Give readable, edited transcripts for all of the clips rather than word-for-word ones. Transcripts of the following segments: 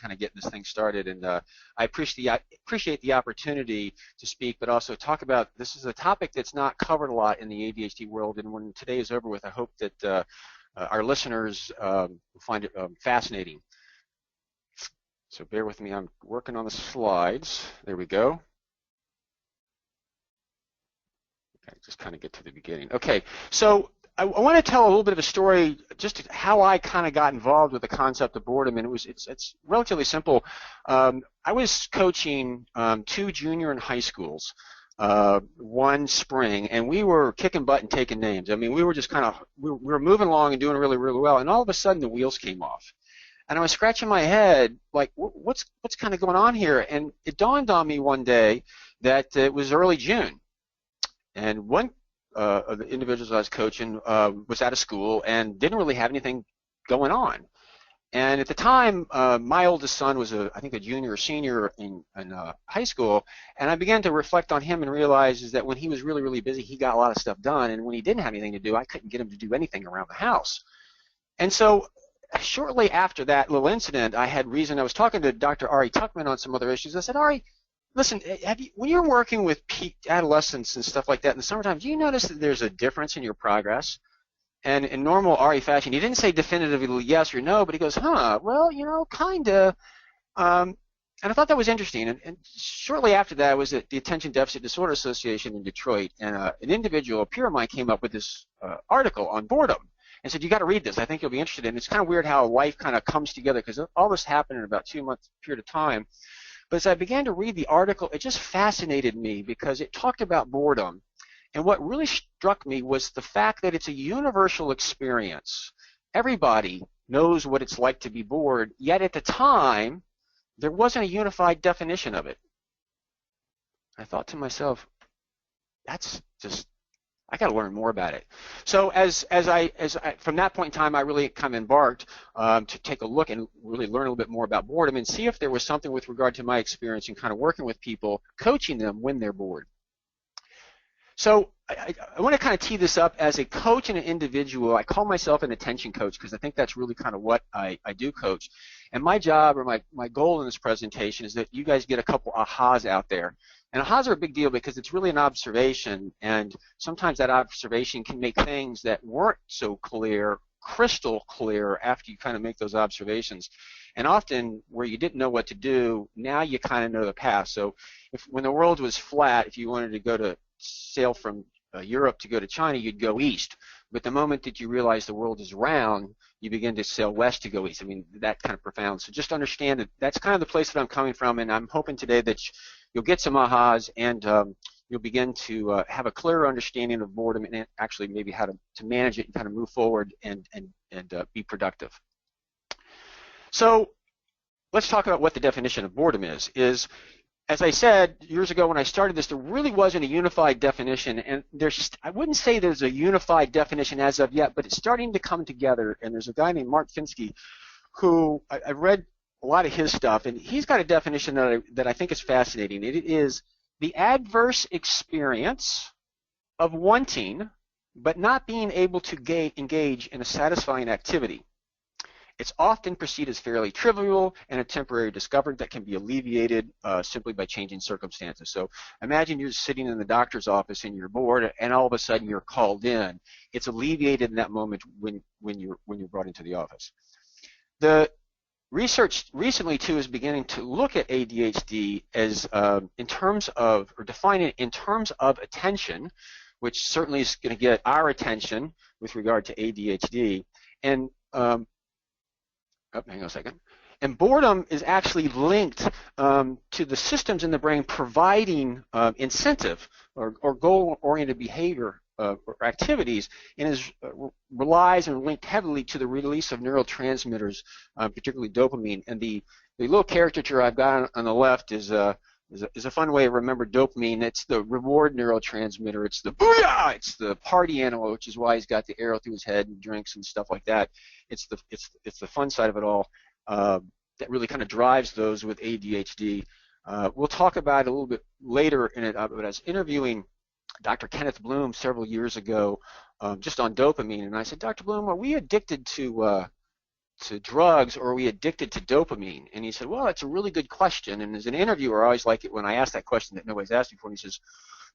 kind of getting this thing started. And I appreciate the opportunity to speak, but also talk about, this is a topic that's not covered a lot in the ADHD world. And when today is over with, I hope that our listeners will find it fascinating. So bear with me, I'm working on the slides. There we go. Okay, just kind of get to the beginning. Okay, so I want to tell a little bit of a story, just how I kind of got involved with the concept of boredom, and it's relatively simple. I was coaching 2 junior and high schools one spring, and we were kicking butt and taking names. I mean, we were just kind of, we were moving along and doing really, really well, and all of a sudden the wheels came off. And I was scratching my head, like, what's kind of going on here? And it dawned on me one day that it was early June, and one of the individuals I was coaching was out of school and didn't really have anything going on. And at the time, my oldest son was, I think, a junior or senior in high school, and I began to reflect on him and realize is that when he was really, really busy, he got a lot of stuff done, and when he didn't have anything to do, I couldn't get him to do anything around the house. And so shortly after that little incident, I was talking to Dr. Ari Tuckman on some other issues. I said, Ari, listen, when you're working with adolescents and stuff like that in the summertime, do you notice that there's a difference in your progress? And in normal Ari fashion, he didn't say definitively yes or no, but he goes, well, kind of. And I thought that was interesting. And shortly after that, I was at the Attention Deficit Disorder Association in Detroit, and an individual, a peer of mine, came up with this article on boredom and said, you got to read this. I think you'll be interested in it. It's kind of weird how life kind of comes together, because all this happened in about 2 months period of time. But as I began to read the article, it just fascinated me because it talked about boredom. And what really struck me was the fact that it's a universal experience. Everybody knows what it's like to be bored, yet at the time, there wasn't a unified definition of it. I thought to myself, that's just, I got to learn more about it. So as I from that point in time, I really kind of embarked to take a look and really learn a little bit more about boredom and see if there was something with regard to my experience in kind of working with people, coaching them when they're bored. So I want to kind of tee this up as a coach and an individual. I call myself an attention coach because I think that's really kind of what I do coach. And my job, or my goal in this presentation, is that you guys get a couple ahas out there. And ahas are a big deal because it's really an observation, and sometimes that observation can make things that weren't so clear crystal clear after you kind of make those observations. And often where you didn't know what to do, now you kind of know the path. So when the world was flat, if you wanted to sail from Europe to go to China, you'd go east. But the moment that you realize the world is round, you begin to sail west to go east. I mean, that kind of profound. So just understand that that's kind of the place that I'm coming from, and I'm hoping today that you'll get some ahas and you'll begin to have a clearer understanding of boredom and actually maybe how to manage it and kind of move forward and be productive. So let's talk about what the definition of boredom is. As I said years ago when I started this, there really wasn't a unified definition, and I wouldn't say there's a unified definition as of yet, but it's starting to come together. And there's a guy named Mark Finsky who I've read a lot of his stuff, and he's got a definition that I think is fascinating. It is the adverse experience of wanting but not being able to engage in a satisfying activity. It's often perceived as fairly trivial and a temporary discomfort that can be alleviated simply by changing circumstances. So imagine you're sitting in the doctor's office and you're bored, and all of a sudden you're called in. It's alleviated in that moment when you're brought into the office. The research recently too is beginning to look at ADHD as in terms of, or define it in terms of attention, which certainly is going to get our attention with regard to ADHD. And hang on a second. And boredom is actually linked to the systems in the brain providing incentive or goal-oriented behavior or activities, and relies and linked heavily to the release of neurotransmitters, particularly dopamine. And the little caricature I've got on the left is a fun way to remember dopamine. It's the reward neurotransmitter. It's the booyah! It's the party animal, which is why he's got the arrow through his head and drinks and stuff like that. It's the fun side of it all that really kind of drives those with ADHD. We'll talk about it a little bit later in it, but I was interviewing Dr. Kenneth Bloom several years ago just on dopamine, and I said, Dr. Bloom, are we addicted to to drugs, or are we addicted to dopamine? And he said, well, that's a really good question. And as an interviewer, I always like it when I ask that question that nobody's asked before. And he says,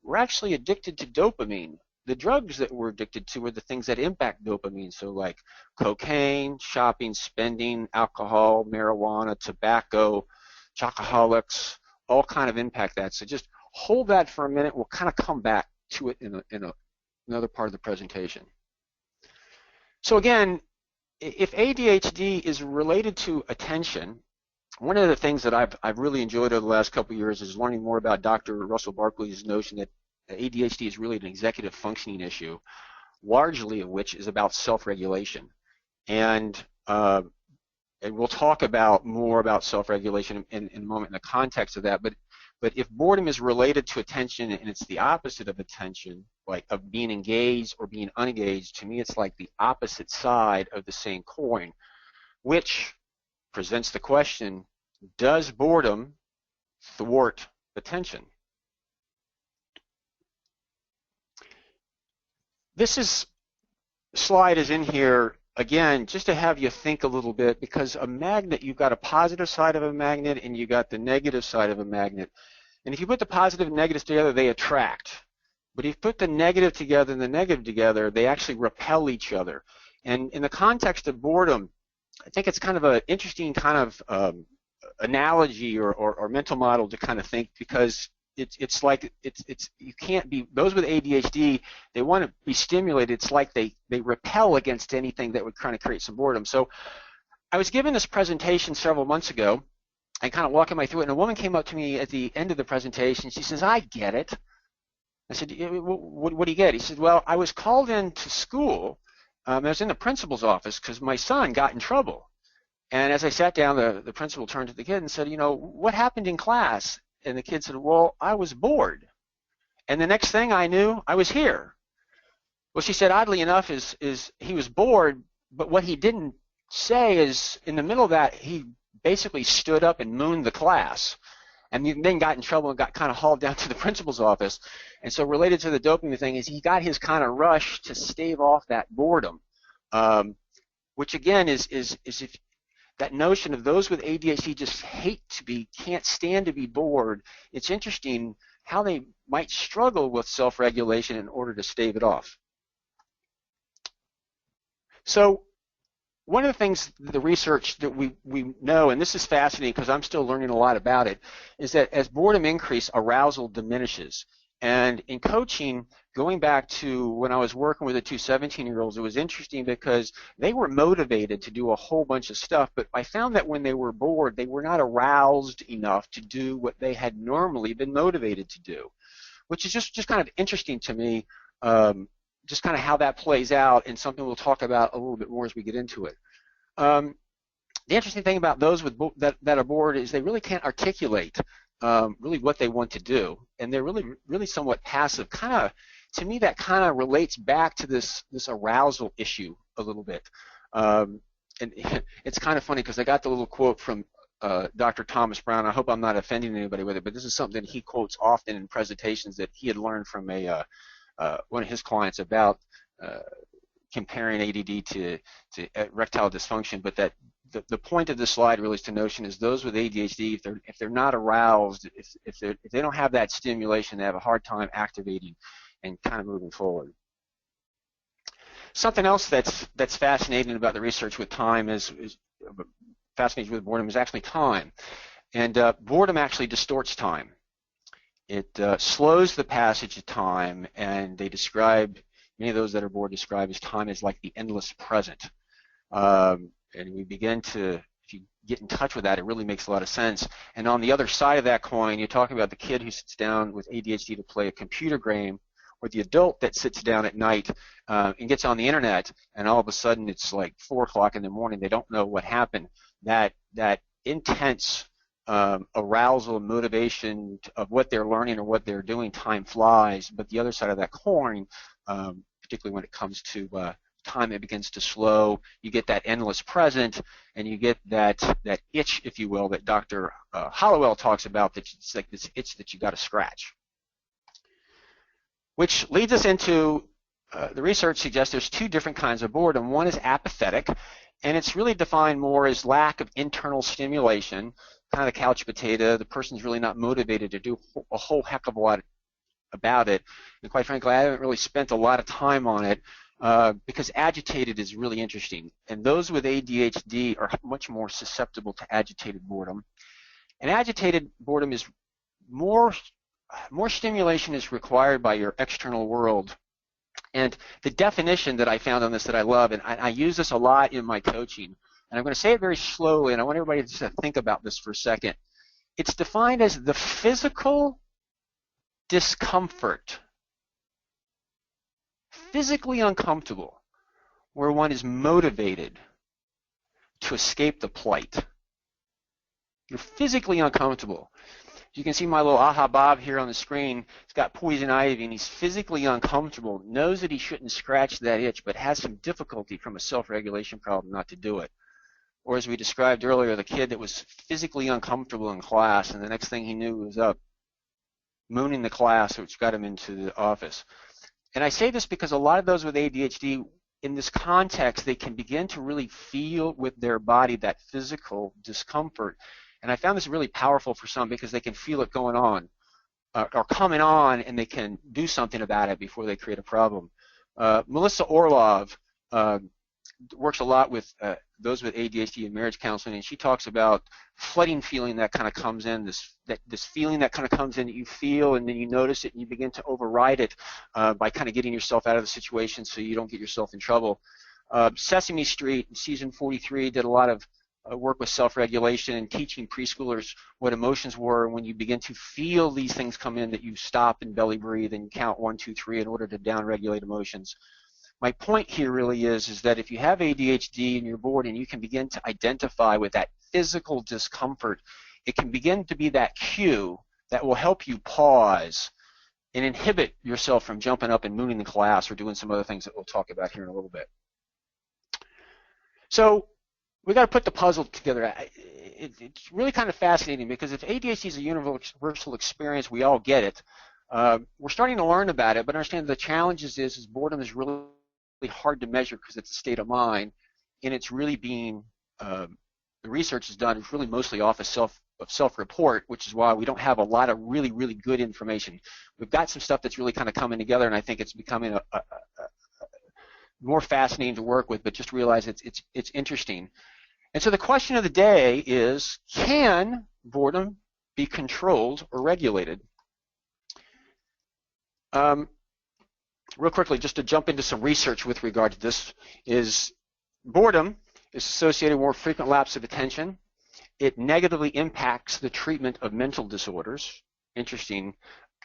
we're actually addicted to dopamine. The drugs that we're addicted to are the things that impact dopamine. So like cocaine, shopping, spending, alcohol, marijuana, tobacco, chocoholics, all kind of impact that. So just hold that for a minute. We'll kind of come back to it in another part of the presentation. So again, if ADHD is related to attention, one of the things that I've really enjoyed over the last couple of years is learning more about Dr. Russell Barkley's notion that ADHD is really an executive functioning issue, largely of which is about self-regulation. And we'll talk about more about self-regulation in a moment in the context of that. But if boredom is related to attention and it's the opposite of attention, like of being engaged or being unengaged, to me it's like the opposite side of the same coin, which presents the question, does boredom thwart attention? This slide is in here, again, just to have you think a little bit, because a magnet, you've got a positive side of a magnet and you've got the negative side of a magnet. And if you put the positive and negatives together, they attract. But if you put the negative together and the negative together, they actually repel each other. And in the context of boredom, I think it's kind of an interesting kind of analogy or mental model to kind of think, because it's like you can't be, those with ADHD, they want to be stimulated. It's like they repel against anything that would kind of create some boredom. So I was given this presentation several months ago and kind of walking my through it, and a woman came up to me at the end of the presentation. She says, I get it. I said, what do you get? He said, well, I was called into school. I was in the principal's office because my son got in trouble. And as I sat down, the principal turned to the kid and said, you know, what happened in class? And the kid said, well, I was bored. And the next thing I knew, I was here. Well, she said, oddly enough, is he was bored, but what he didn't say is in the middle of that, he basically stood up and mooned the class, and then got in trouble and got kind of hauled down to the principal's office. And so related to the dopamine thing is he got his kind of rush to stave off that boredom, which again is if that notion of those with ADHD just can't stand to be bored. It's interesting how they might struggle with self-regulation in order to stave it off. So one of the things, the research that we know, and this is fascinating because I'm still learning a lot about it, is that as boredom increases, arousal diminishes. And in coaching, going back to when I was working with the two 17-year-olds, it was interesting because they were motivated to do a whole bunch of stuff, but I found that when they were bored, they were not aroused enough to do what they had normally been motivated to do, which is just kind of interesting to me, just kind of how that plays out, and something we'll talk about a little bit more as we get into it. The interesting thing about those with that are bored is they really can't articulate really what they want to do, and they're really somewhat passive. Kind of, to me, that kind of relates back to this arousal issue a little bit. And it's kind of funny because I got the little quote from Dr. Thomas Brown. I hope I'm not offending anybody with it, but this is something he quotes often in presentations that he had learned from one of his clients about comparing ADD to erectile dysfunction. But that the point of this slide really is to notion is those with ADHD, if they're not aroused, if they don't have that stimulation, they have a hard time activating and kind of moving forward. Something else that's fascinating about the research with time is fascinating with boredom is actually time, and boredom actually distorts time. It slows the passage of time, and they describe, many of those that are bored describe as time as like the endless present. And we begin to, if you get in touch with that, it really makes a lot of sense. And on the other side of that coin, you're talking about the kid who sits down with ADHD to play a computer game, or the adult that sits down at night and gets on the internet, and all of a sudden it's like 4 o'clock in the morning. They don't know what happened. That intense arousal and motivation of what they're learning or what they're doing, time flies. But the other side of that coin, particularly when it comes to time, it begins to slow. You get that endless present, and you get that itch, if you will, that Dr. Hollowell talks about, that it's like this itch that you got to scratch. Which leads us into the research suggests there's two different kinds of boredom. One is apathetic, and it's really defined more as lack of internal stimulation, kind of the couch potato. The person's really not motivated to do a whole heck of a lot about it, and quite frankly, I haven't really spent a lot of time on it because agitated is really interesting, and those with ADHD are much more susceptible to agitated boredom. And agitated boredom is more stimulation is required by your external world. And the definition that I found on this that I love, and I use this a lot in my coaching, and I'm going to say it very slowly, and I want everybody just to think about this for a second. It's defined as the physical discomfort, physically uncomfortable, where one is motivated to escape the plight. You're physically uncomfortable. You can see my little Aha Bob here on the screen. He's got poison ivy, and he's physically uncomfortable, knows that he shouldn't scratch that itch, but has some difficulty from a self-regulation problem not to do it. Or as we described earlier, the kid that was physically uncomfortable in class, and the next thing he knew was up mooning the class, which got him into the office. And I say this because a lot of those with ADHD, in this context, they can begin to really feel with their body that physical discomfort. And I found this really powerful for some because they can feel it going on or coming on, and they can do something about it before they create a problem. Melissa Orlov works a lot with those with ADHD in marriage counseling, and she talks about flooding feeling that kind of comes in, this feeling that kind of comes in that you feel, and then you notice it and you begin to override it by kind of getting yourself out of the situation so you don't get yourself in trouble. Sesame Street in season 43 did a lot of work with self-regulation and teaching preschoolers what emotions were. When you begin to feel these things come in, that you stop and belly breathe and count 1, 2, 3 in order to down-regulate emotions. My point here really is that if you have ADHD and you're bored and you can begin to identify with that physical discomfort, it can begin to be that cue that will help you pause and inhibit yourself from jumping up and mooning the class or doing some other things that we'll talk about here in a little bit. So we got to put the puzzle together. It's really kind of fascinating because if ADHD is a universal experience, we all get it. We're starting to learn about it, but understand the challenges is boredom is really hard to measure because it's a state of mind, and it's really being the research is done. It's really mostly off of self-report, which is why we don't have a lot of really good information. We've got some stuff that's really kind of coming together, and I think it's becoming a more fascinating to work with. But just realize it's interesting. And so the question of the day is: can boredom be controlled or regulated? Real quickly, just to jump into some research with regard to this, is boredom is associated with more frequent lapse of attention. It negatively impacts the treatment of mental disorders. Interesting.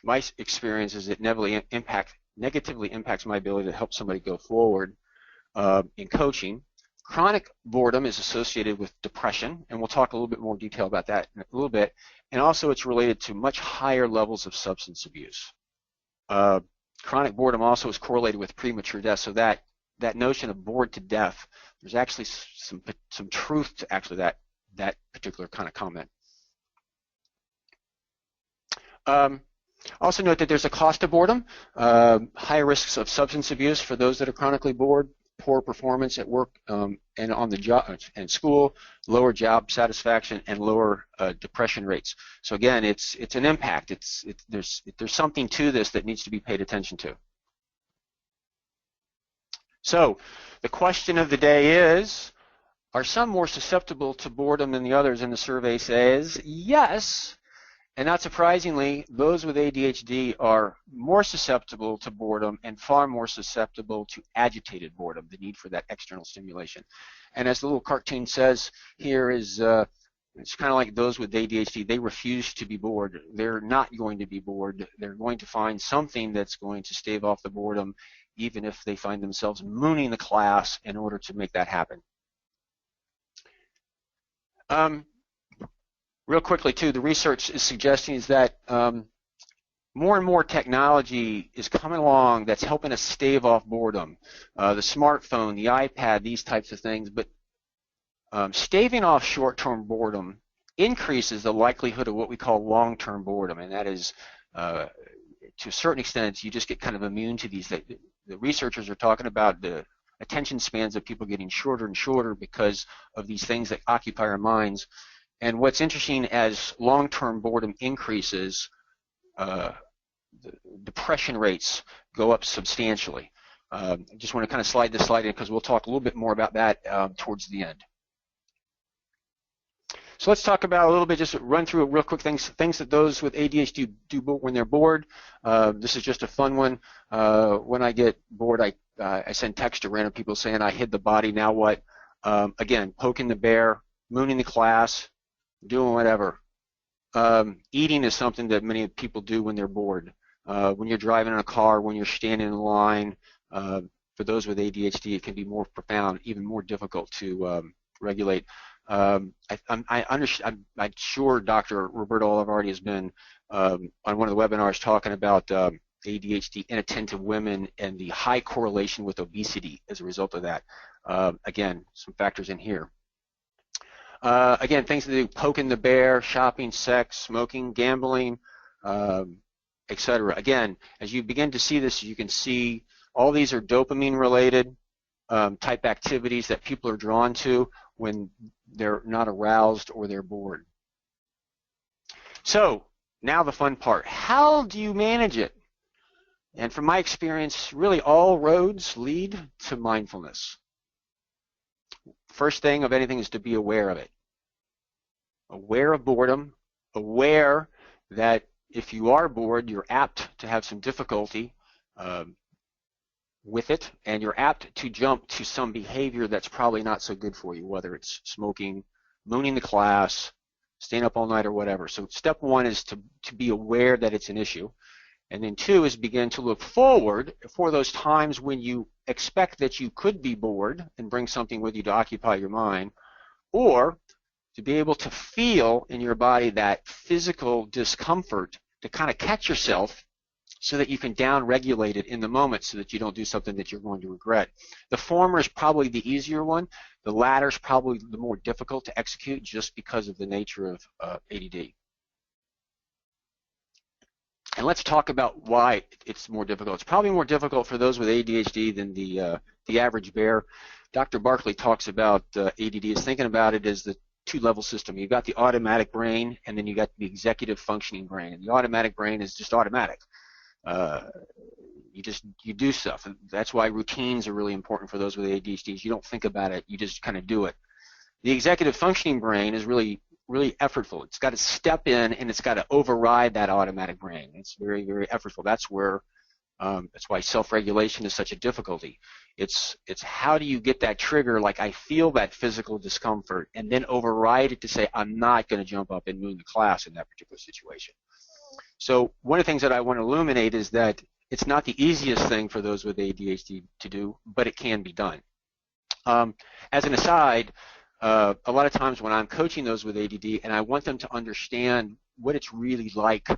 My experience is it negatively impacts my ability to help somebody go forward in coaching. Chronic boredom is associated with depression, and we'll talk a little bit more detail about that in a little bit. And also it's related to much higher levels of substance abuse. Chronic boredom also is correlated with premature death, so that notion of bored to death, there's actually some truth to actually that particular kind of comment. Also note that there's a cost of boredom, higher risks of substance abuse for those that are chronically bored, poor performance at work and on the job and school, lower job satisfaction, and lower depression rates. So again, it's an impact. There's something to this that needs to be paid attention to. So the question of the day is: are some more susceptible to boredom than the others? And the survey says yes. And not surprisingly, those with ADHD are more susceptible to boredom and far more susceptible to agitated boredom, the need for that external stimulation. And as the little cartoon says here is, it's kind of like those with ADHD, they refuse to be bored. They're not going to be bored. They're going to find something that's going to stave off the boredom, even if they find themselves mooning the class in order to make that happen. Real quickly, too, the research is suggesting is that more and more technology is coming along that's helping us stave off boredom. The smartphone, the iPad, these types of things. But staving off short-term boredom increases the likelihood of what we call long-term boredom, and that is, to a certain extent, you just get kind of immune to these. The researchers are talking about the attention spans of people getting shorter and shorter because of these things that occupy our minds. And what's interesting, as long-term boredom increases, the depression rates go up substantially. I just want to kind of slide this slide in because we'll talk a little bit more about that towards the end. So let's talk about a little bit, just run through real quick things that those with ADHD do when they're bored. This is just a fun one. When I get bored, I send text to random people saying, I hid the body, now what? Again, poking the bear, mooning the class, doing whatever. Eating is something that many people do when they're bored. When you're driving in a car, when you're standing in line, for those with ADHD, it can be more profound, even more difficult to regulate. I'm sure Dr. Roberto Olivardi has been on one of the webinars talking about ADHD, inattentive women, and the high correlation with obesity as a result of that. Again, some factors in here. Again, things to do: poking the bear, shopping, sex, smoking, gambling, etc. Again, as you begin to see this, you can see all these are dopamine-related type activities that people are drawn to when they're not aroused or they're bored. So now the fun part: how do you manage it? And from my experience, really all roads lead to mindfulness. First thing of anything is to be aware of it. Aware of boredom, aware that if you are bored, you're apt to have some difficulty with it, and you're apt to jump to some behavior that's probably not so good for you, whether it's smoking, mooning the class, staying up all night, or whatever. So step one is to be aware that it's an issue. And then two is begin to look forward for those times when you expect that you could be bored and bring something with you to occupy your mind, or to be able to feel in your body that physical discomfort, to kind of catch yourself so that you can down-regulate it in the moment so that you don't do something that you're going to regret. The former is probably the easier one. The latter is probably the more difficult to execute just because of the nature of ADD. And let's talk about why it's more difficult. It's probably more difficult for those with ADHD than the average bear. Dr. Barkley talks about ADD is thinking about it as the two-level system. You've got the automatic brain, and then you got the executive functioning brain. And the automatic brain is just automatic. You do stuff. And that's why routines are really important for those with ADHD. You don't think about it. You just kind of do it. The executive functioning brain is really effortful. It's got to step in and it's got to override that automatic brain. It's very, very effortful. That's why self-regulation is such a difficulty. It's how do you get that trigger, like I feel that physical discomfort, and then override it to say I'm not going to jump up and move the class in that particular situation. So one of the things that I want to illuminate is that it's not the easiest thing for those with ADHD to do, but it can be done. As an aside, a lot of times when I'm coaching those with ADD and I want them to understand what it's really like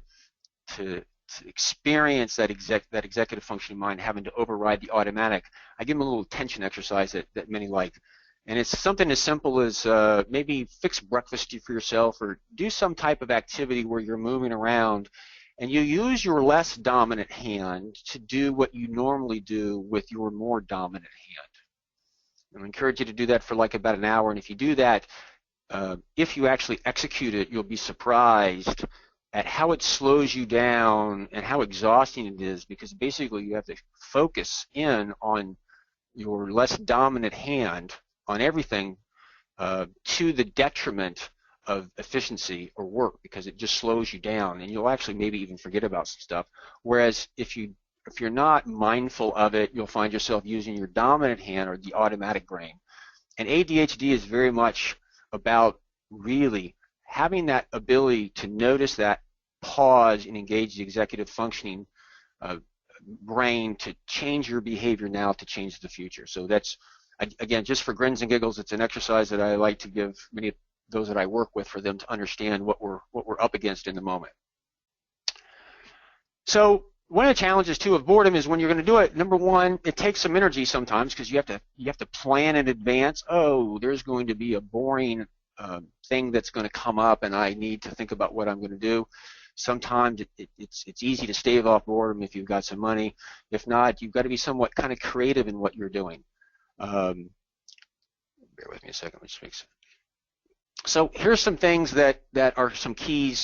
to experience that executive functioning mind having to override the automatic, I give them a little attention exercise that many like. And it's something as simple as maybe fix breakfast for yourself, or do some type of activity where you're moving around and you use your less dominant hand to do what you normally do with your more dominant hand. I encourage you to do that for like about an hour, and if you do that, if you actually execute it, you'll be surprised at how it slows you down and how exhausting it is, because basically you have to focus in on your less dominant hand on everything to the detriment of efficiency or work, because it just slows you down and you'll actually maybe even forget about some stuff. Whereas if you're not mindful of it, you'll find yourself using your dominant hand or the automatic brain. And ADHD is very much about really having that ability to notice that, pause, and engage the executive functioning brain to change your behavior now to change the future. So that's, again, just for grins and giggles, it's an exercise that I like to give many of those that I work with for them to understand what we're up against in the moment. So one of the challenges too of boredom is when you're going to do it, number one, it takes some energy sometimes, because you have to plan in advance. Oh, there's going to be a boring thing that's going to come up and I need to think about what I'm going to do. Sometimes it's easy to stave off boredom if you've got some money. If not, you've got to be somewhat kind of creative in what you're doing. Bear with me a second. Let's fix it. So here's some things that are some key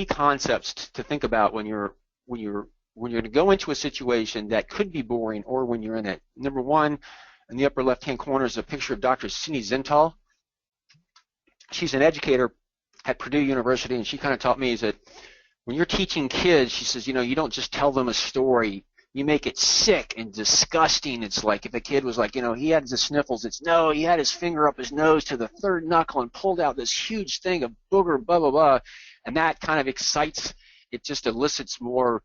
concepts to think about when you're going to go into a situation that could be boring, or when you're in it. Number one, in the upper left-hand corner is a picture of Dr. Cindy Zintal. She's an educator at Purdue University, and she kind of taught me is that when you're teaching kids, she says, you don't just tell them a story. You make it sick and disgusting. It's like if a kid was like, he had the sniffles, he had his finger up his nose to the third knuckle and pulled out this huge thing of booger, blah, blah, blah. And that kind of excites, it just elicits more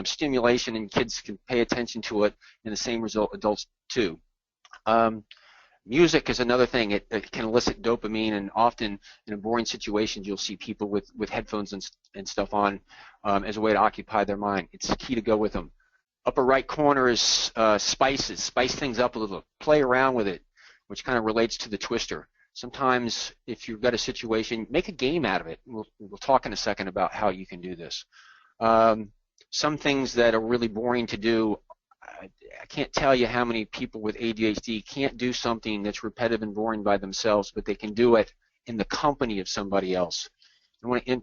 stimulation, and kids can pay attention to it, and the same result adults too. Music is another thing. It can elicit dopamine, and often in boring situations you'll see people with headphones and stuff on as a way to occupy their mind. It's key to go with them. Upper right corner is spices. Spice things up a little. Play around with it, which kind of relates to the twister. Sometimes if you've got a situation, make a game out of it. We'll talk in a second about how you can do this. Some things that are really boring to do, I can't tell you how many people with ADHD can't do something that's repetitive and boring by themselves, but they can do it in the company of somebody else. I want to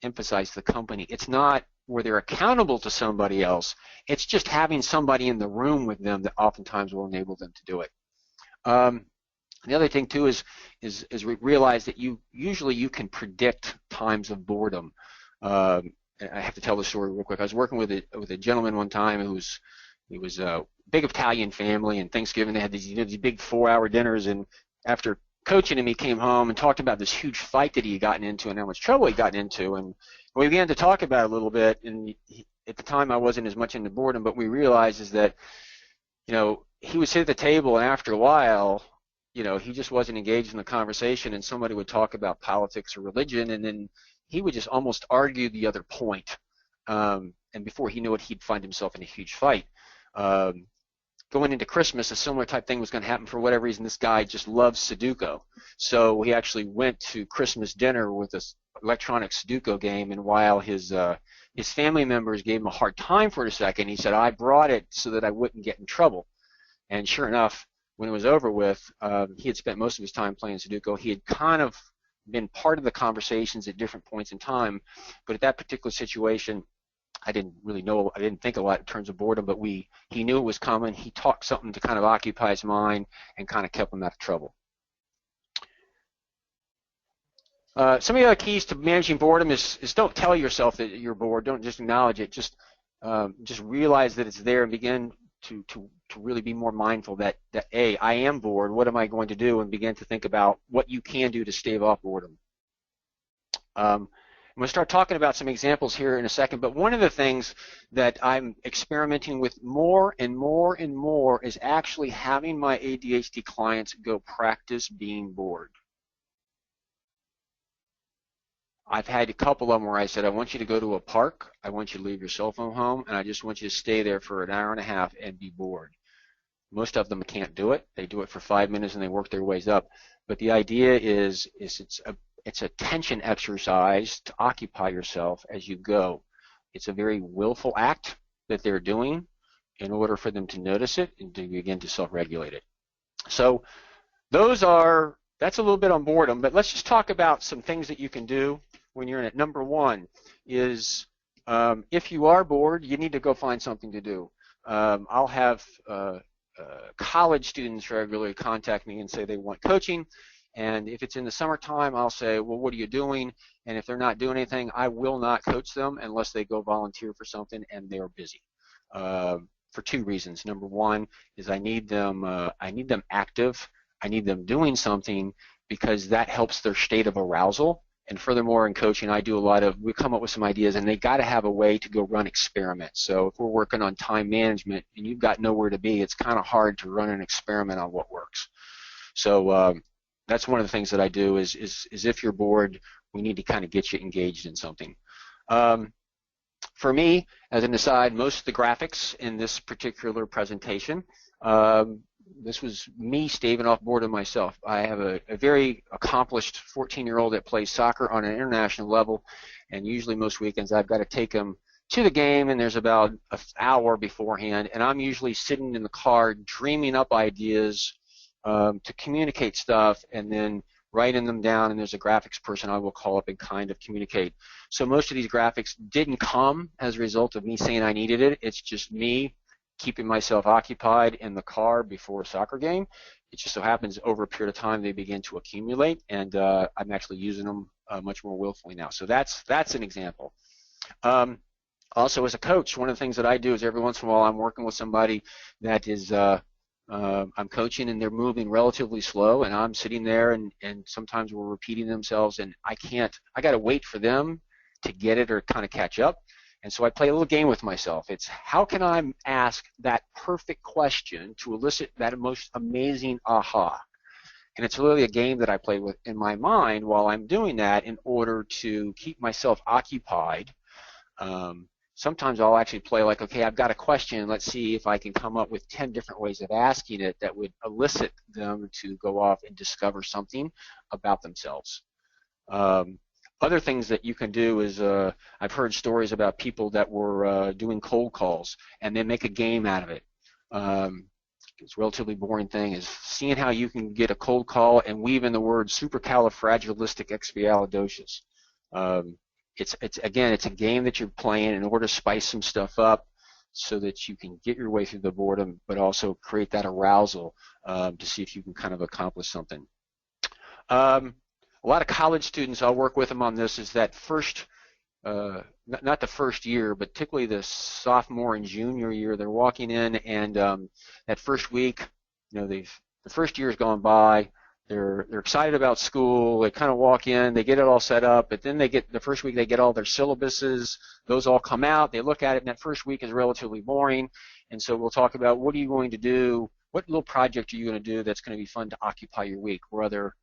emphasize the company. It's not where they're accountable to somebody else. It's just having somebody in the room with them that oftentimes will enable them to do it. The other thing too is realize that you can predict times of boredom. I have to tell the story real quick. I was working with a gentleman one time he was a big Italian family, and Thanksgiving they had these big 4-hour dinners, and after coaching him, he came home and talked about this huge fight that he had gotten into and how much trouble he'd gotten into, and we began to talk about it a little bit. And at the time I wasn't as much into boredom, but we realized is that he would sit at the table, and after a while he just wasn't engaged in the conversation, and somebody would talk about politics or religion, and then he would just almost argue the other point, and before he knew it, he'd find himself in a huge fight. Going into Christmas, a similar type thing was going to happen. For whatever reason, this guy just loves Sudoku, so he actually went to Christmas dinner with this electronic Sudoku game, and while his family members gave him a hard time for a second, he said, I brought it so that I wouldn't get in trouble. And sure enough, when it was over with, he had spent most of his time playing Sudoku. He had kind of been part of the conversations at different points in time, but at that particular situation, I didn't think a lot in terms of boredom, but he knew it was coming. He talked something to kind of occupy his mind and kind of kept him out of trouble. Some of the other keys to managing boredom is don't tell yourself that you're bored. Don't just acknowledge it. Just realize that it's there, and begin to really be more mindful that I am bored. What am I going to do? And begin to think about what you can do to stave off boredom. I'm going to start talking about some examples here in a second, but one of the things that I'm experimenting with more and more and more is actually having my ADHD clients go practice being bored. I've had a couple of them where I said, I want you to go to a park, I want you to leave your cell phone home, and I just want you to stay there for an hour and a half and be bored. Most of them can't do it. They do it for 5 minutes and they work their ways up. But the idea is it's a tension exercise to occupy yourself as you go. It's a very willful act that they're doing in order for them to notice it and to begin to self-regulate it. So that's a little bit on boredom, but let's just talk about some things that you can do when you're in it. Number one is if you are bored, you need to go find something to do. I'll have college students regularly contact me and say they want coaching. And if it's in the summertime, I'll say, well, what are you doing? And if they're not doing anything, I will not coach them unless they go volunteer for something and they're busy. For two reasons. Number one is I need them active. I need them doing something because that helps their state of arousal. And furthermore, in coaching, we come up with some ideas, and they got to have a way to go run experiments. So if we're working on time management and you've got nowhere to be, it's kind of hard to run an experiment on what works. So that's one of the things that I do is if you're bored, we need to kind of get you engaged in something. For me, as an aside, most of the graphics in this particular presentation, this was me staving off boredom myself. I have a very accomplished 14-year-old that plays soccer on an international level, and usually most weekends I've got to take him to the game, and there's about an hour beforehand, and I'm usually sitting in the car dreaming up ideas to communicate stuff and then writing them down, and there's a graphics person I will call up and kind of communicate. So most of these graphics didn't come as a result of me saying I needed it. It's just me keeping myself occupied in the car before a soccer game. It just so happens over a period of time they begin to accumulate, and I'm actually using them much more willfully now. So that's an example. Also, as a coach, one of the things that I do is every once in a while I'm working with somebody that is I'm coaching and they're moving relatively slow, and I'm sitting there and sometimes we're repeating themselves, and I got to wait for them to get it or kind of catch up. And so I play a little game with myself. It's how can I ask that perfect question to elicit that most amazing aha? And it's really a game that I play with in my mind while I'm doing that in order to keep myself occupied. Sometimes I'll actually play like, okay, I've got a question. Let's see if I can come up with 10 different ways of asking it that would elicit them to go off and discover something about themselves. Other things that you can do is I've heard stories about people that were doing cold calls and then make a game out of it. It's a relatively boring thing is seeing how you can get a cold call and weave in the word supercalifragilisticexpialidocious. It's a game that you're playing in order to spice some stuff up so that you can get your way through the boredom, but also create that arousal to see if you can kind of accomplish something. A lot of college students, I'll work with them on this, is that first, not the first year, but particularly the sophomore and junior year, they're walking in and that first week, the first year's gone by. They're excited about school. They kind of walk in, they get it all set up, but then the first week they get all their syllabuses. Those all come out. They look at it, and that first week is relatively boring. And so we'll talk about what are you going to do, what little project are you going to do that's going to be fun to occupy your week, whether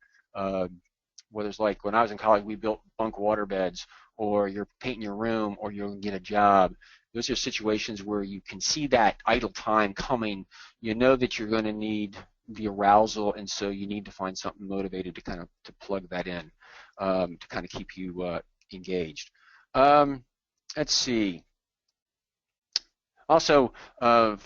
it's like when I was in college, we built bunk water beds, or you're painting your room, or you're going to get a job. Those are situations where you can see that idle time coming. You know that you're going to need the arousal, and so you need to find something motivated to kind of to plug that in to kind of keep you engaged. Let's see. Also, a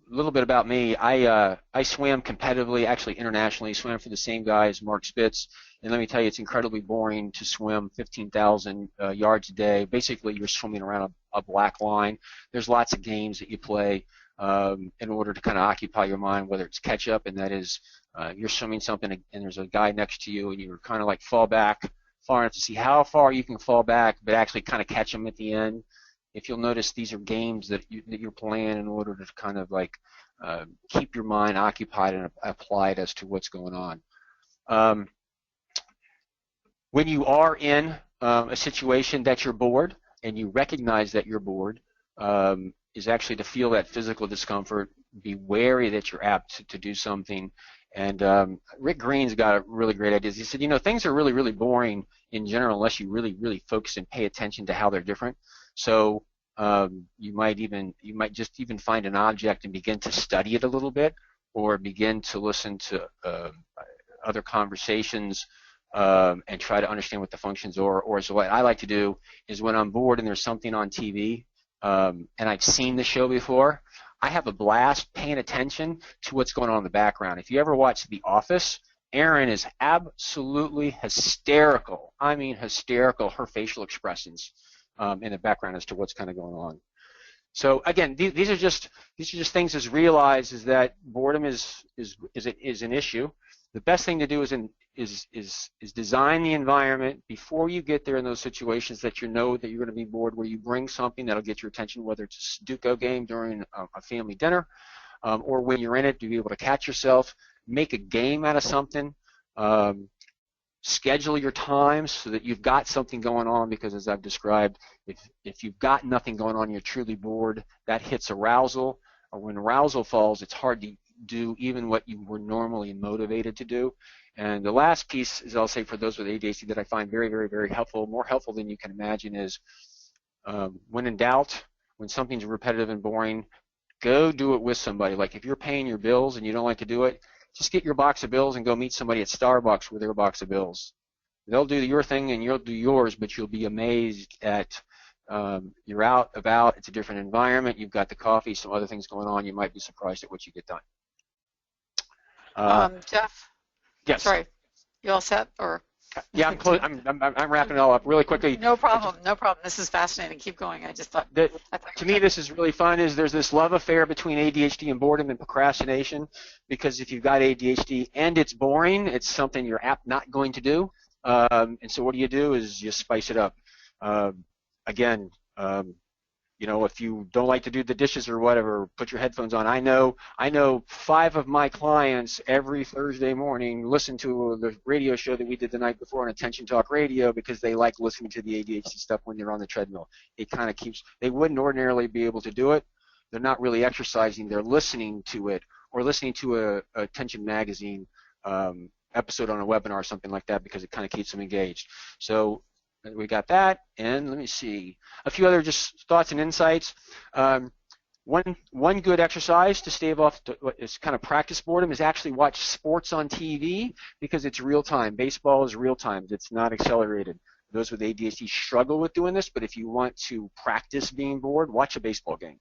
little bit about me. I swam competitively, actually internationally. Swam for the same guy as Mark Spitz, and let me tell you, it's incredibly boring to swim 15,000 yards a day. Basically, you're swimming around a black line. There's lots of games that you play in order to kind of occupy your mind, whether it's catch up, and that is you're swimming something and there's a guy next to you and you're kind of like fall back far enough to see how far you can fall back, but actually kind of catch them at the end. If you'll notice, these are games that you're playing in order to kind of like keep your mind occupied and applied as to what's going on. When you are in a situation that you're bored and you recognize that you're bored, is actually to feel that physical discomfort, be wary that you're apt to do something. And Rick Green's got a really great idea. He said, things are really, really boring in general unless you really, really focus and pay attention to how they're different. So you might just even find an object and begin to study it a little bit, or begin to listen to other conversations and try to understand what the functions are. Or so what I like to do is when I'm bored and there's something on TV, and I've seen the show before, I have a blast paying attention to what's going on in the background. If you ever watch The Office, Erin is absolutely hysterical. I mean hysterical, her facial expressions in the background as to what's kind of going on. So again, these are just things to realize is that boredom is an issue. The best thing to do is design the environment before you get there in those situations that you know that you're going to be bored, where you bring something that'll get your attention, whether it's a Sudoku game during a family dinner, or when you're in it, to be able to catch yourself, make a game out of something, schedule your time so that you've got something going on, because as I've described, if you've got nothing going on, you're truly bored, that hits arousal, or when arousal falls, it's hard to do even what you were normally motivated to do. And the last piece is, I'll say, for those with ADHD, that I find very, very, very helpful, more helpful than you can imagine, is when in doubt, when something's repetitive and boring, go do it with somebody. Like if you're paying your bills and you don't like to do it, just get your box of bills and go meet somebody at Starbucks with their box of bills. They'll do your thing and you'll do yours, but you'll be amazed at you're out about, it's a different environment, you've got the coffee, some other things going on, you might be surprised at what you get done. Jeff, Yes. sorry, you all set? Or Yeah, I'm wrapping it all up really quickly. No problem, no problem. This is fascinating. Keep going. I just thought that to me this is really fun. Is there's this love affair between ADHD and boredom and procrastination, because if you've got ADHD and it's boring, it's something you're apt not going to do. And so what do is you spice it up. Again, if you don't like to do the dishes or whatever, put your headphones on. I know 5 of my clients every Thursday morning listen to the radio show that we did the night before on Attention Talk Radio because they like listening to the ADHD stuff when they're on the treadmill. It kind of keeps, they wouldn't ordinarily be able to do it. They're not really exercising. They're listening to it, or listening to a Attention Magazine episode on a webinar or something like that, because it kind of keeps them engaged. So we got that, and let me see a few other just thoughts and insights. One good exercise to stave off is kind of practice boredom is actually watch sports on TV, because it's real time. Baseball is real time. It's not accelerated. Those with ADHD struggle with doing this, but if you want to practice being bored, watch a baseball game.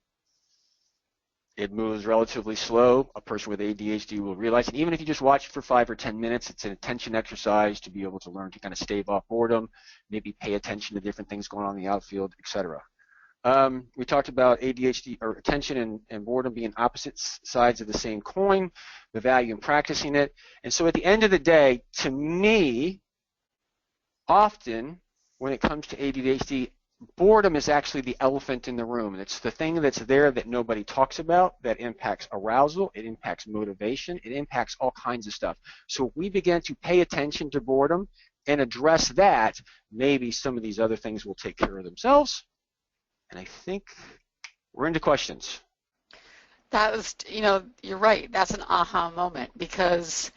It moves relatively slow. A person with ADHD will realize it. Even if you just watch it for 5 or 10 minutes, it's an attention exercise to be able to learn to kind of stave off boredom, maybe pay attention to different things going on in the outfield, etc. We talked about ADHD, or attention and boredom, being opposite sides of the same coin, the value in practicing it. And so at the end of the day, to me, often when it comes to ADHD, boredom is actually the elephant in the room. It's the thing that's there that nobody talks about, that impacts arousal, it impacts motivation, it impacts all kinds of stuff. So if we begin to pay attention to boredom and address that, maybe some of these other things will take care of themselves. And I think we're into questions. that was, you're right. That's an aha moment, because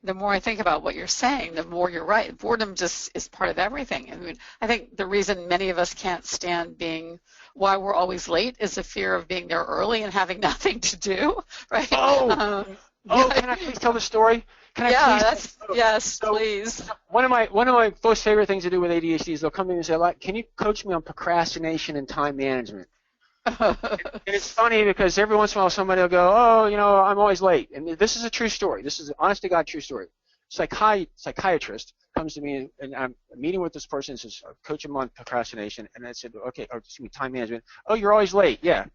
the more I think about what you're saying, the more you're right. Boredom just is part of everything. I mean, I think the reason many of us can't stand why we're always late is the fear of being there early and having nothing to do, right? Can I please tell the story? Yes, please. One of my most favorite things to do with ADHD is they'll come in and say, "Can you coach me on procrastination and time management?" And it's funny because every once in a while somebody will go, I'm always late. And this is a true story. This is an honest-to-God true story. Psychiatrist comes to me, and I'm meeting with this person and says, coach him on procrastination. And I said, time management. Oh, you're always late. Yeah.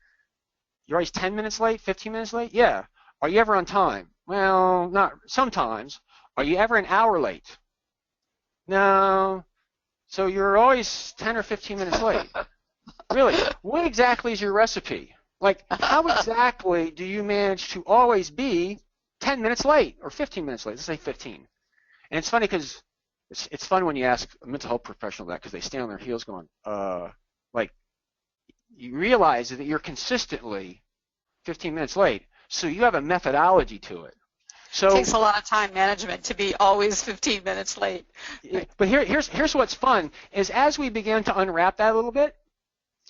You're always 10 minutes late, 15 minutes late? Yeah. Are you ever on time? Well, not sometimes. Are you ever an hour late? No. So you're always 10 or 15 minutes late. Really, what exactly is your recipe? Like, how exactly do you manage to always be 10 minutes late or 15 minutes late? Let's say 15. And it's funny because it's fun when you ask a mental health professional that, because they stand on their heels going, you realize that you're consistently 15 minutes late, so you have a methodology to it. So it takes a lot of time management to be always 15 minutes late. But here's what's fun, is as we began to unwrap that a little bit,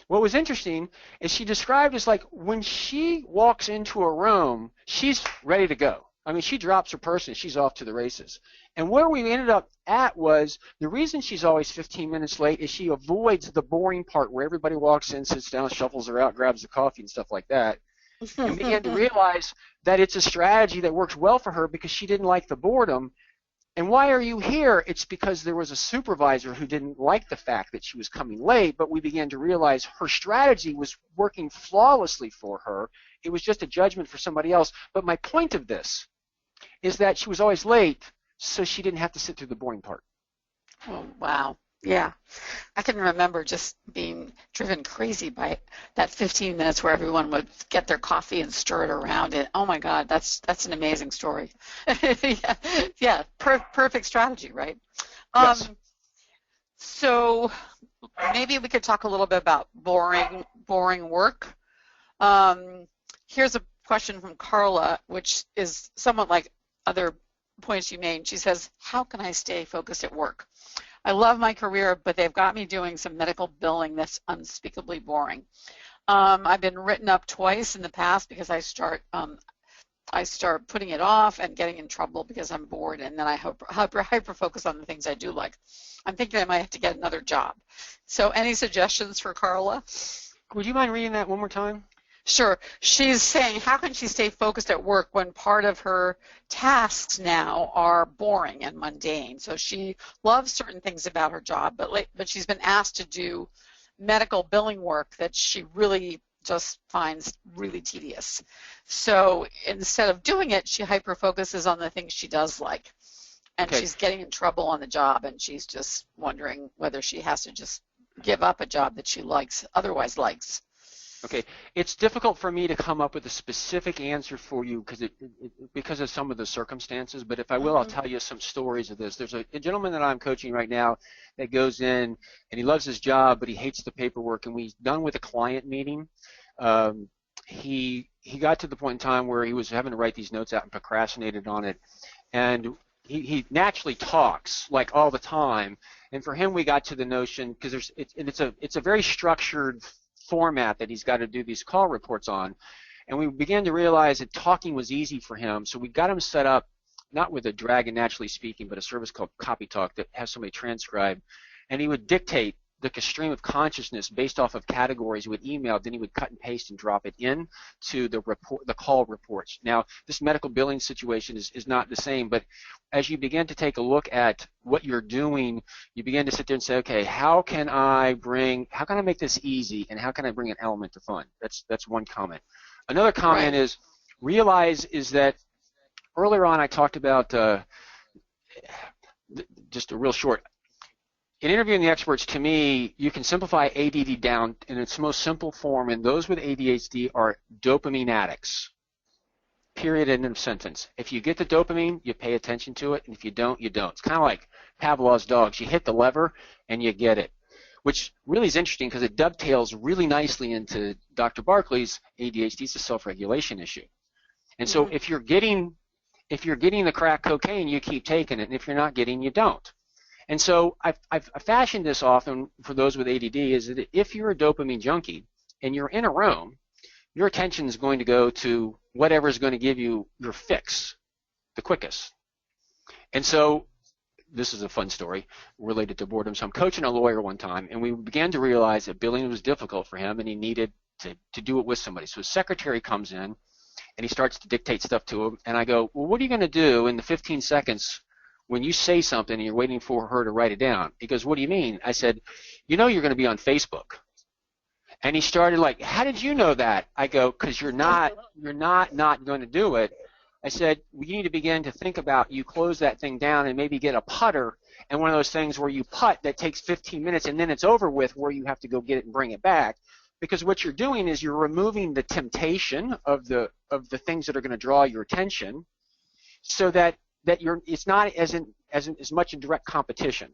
what was interesting is she described as like when she walks into a room, she's ready to go. I mean, she drops her purse and she's off to the races. And where we ended up at was the reason she's always 15 minutes late is she avoids the boring part where everybody walks in, sits down, shuffles her out, grabs the coffee and stuff like that, and began to realize that it's a strategy that works well for her because she didn't like the boredom. And why are you here? It's because there was a supervisor who didn't like the fact that she was coming late, but we began to realize her strategy was working flawlessly for her. It was just a judgment for somebody else. But my point of this is that she was always late, so she didn't have to sit through the boring part. Oh, wow. Yeah. I can remember just being driven crazy by that 15 minutes where everyone would get their coffee and stir it around. And oh my God, that's an amazing story. Yeah. Perfect strategy, right? Yes. So maybe we could talk a little bit about boring work. Here's a question from Carla, which is somewhat like other points you made. She says, how can I stay focused at work? I love my career, but they've got me doing some medical billing that's unspeakably boring. I've been written up twice in the past because I start putting it off and getting in trouble because I'm bored, and then I hyper focus on the things I do like. I'm thinking I might have to get another job. So any suggestions for Carla? Would you mind reading that one more time? Sure. She's saying, how can she stay focused at work when part of her tasks now are boring and mundane? So she loves certain things about her job, but she's been asked to do medical billing work that she really just finds really tedious. So instead of doing it, she hyper-focuses on the things she does like. And Okay. she's getting in trouble on the job, and she's just wondering whether she has to just give up a job that she otherwise likes. Okay, it's difficult for me to come up with a specific answer for you because of some of the circumstances, but if I will, I'll tell you some stories of this. There's a gentleman that I'm coaching right now that goes in and he loves his job, but he hates the paperwork, and we're done with a client meeting. He got to the point in time where he was having to write these notes out and procrastinated on it, and he naturally talks like all the time, and for him we got to the notion, because it's a very structured format that he's got to do these call reports on, and we began to realize that talking was easy for him, so we got him set up not with a Dragon Naturally Speaking, but a service called CopyTalk that has somebody transcribe, and he would dictate like a stream of consciousness based off of categories. He would email, then he would cut and paste and drop it in to the call reports. Now, this medical billing situation is not the same, but as you begin to take a look at what you're doing, you begin to sit there and say, okay, how can I make this easy, and how can I bring an element of fun? That's one comment. Another comment is that earlier on I talked about just a real short. In interviewing the experts, to me, you can simplify ADD down in its most simple form, and those with ADHD are dopamine addicts. Period, end of sentence. If you get the dopamine, you pay attention to it, and if you don't, you don't. It's kind of like Pavlov's dogs. You hit the lever, and you get it, which really is interesting because it dovetails really nicely into Dr. Barkley's ADHD. It's a self-regulation issue. And so if you're getting the crack cocaine, you keep taking it, and if you're not getting, you don't. And so I've fashioned this often for those with ADD is that if you're a dopamine junkie and you're in a room, your attention is going to go to whatever is going to give you your fix the quickest. And so this is a fun story related to boredom. So I'm coaching a lawyer one time, and we began to realize that billing was difficult for him, and he needed to do it with somebody. So his secretary comes in, and he starts to dictate stuff to him. And I go, well, what are you going to do in the 15 seconds when you say something and you're waiting for her to write it down? He goes, what do you mean? I said, you know you're going to be on Facebook. And he started like, how did you know that? I go, because you're not going to do it. I said, well, you need to begin to think about, you close that thing down and maybe get a putter, and one of those things where you putt that takes 15 minutes and then it's over with, where you have to go get it and bring it back. Because what you're doing is you're removing the temptation of the things that are going to draw your attention, so that it's not as much in direct competition.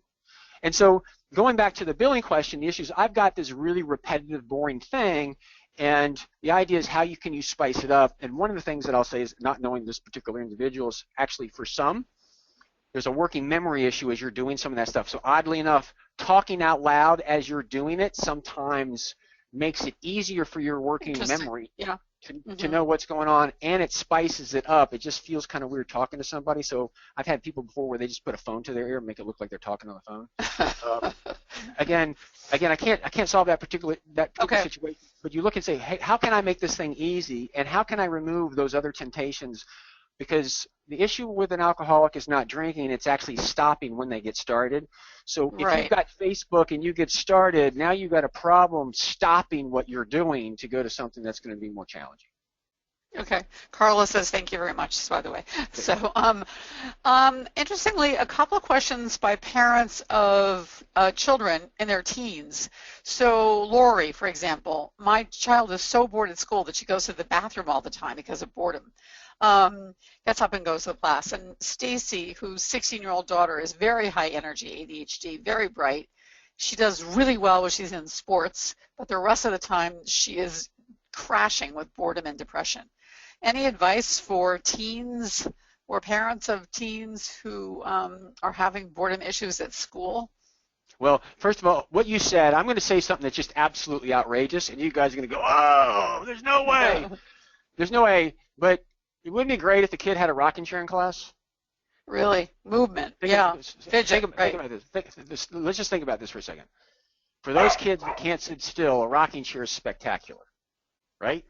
And so going back to the billing question, the issue is I've got this really repetitive, boring thing, and the idea is how can you spice it up. And one of the things that I'll say is, not knowing this particular individual, is actually for some, there's a working memory issue as you're doing some of that stuff. So oddly enough, talking out loud as you're doing it sometimes makes it easier for your working memory to know what's going on, and it spices it up. It just feels kind of weird talking to somebody. So I've had people before where they just put a phone to their ear and make it look like they're talking on the phone. Again, I can't solve that particular situation. But you look and say, hey, how can I make this thing easy, and how can I remove those other temptations? Because the issue with an alcoholic is not drinking, it's actually stopping when they get started. So if you've got Facebook and you get started, now you've got a problem stopping what you're doing to go to something that's going to be more challenging. Okay. Carla says thank you very much, by the way. So interestingly, a couple of questions by parents of children in their teens. So Lori, for example, my child is so bored at school that she goes to the bathroom all the time because of boredom. Gets up and goes to the class. And Stacy, whose 16-year-old daughter is very high energy, ADHD, very bright. She does really well when she's in sports, but the rest of the time she is crashing with boredom and depression. Any advice for teens or parents of teens who are having boredom issues at school? Well, first of all, what you said, I'm going to say something that's just absolutely outrageous, and you guys are going to go, oh, there's no way. There's no way. But it wouldn't be great if the kid had a rocking chair in class? Really? Movement. Fidget. Think about this. Let's just think about this for a second. For those kids that can't sit still, a rocking chair is spectacular, right?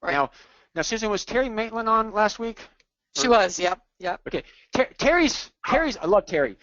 Right. Now, Susan, was Terry Maitland on last week? She was. Yep. Okay. Terry's. I love Terry.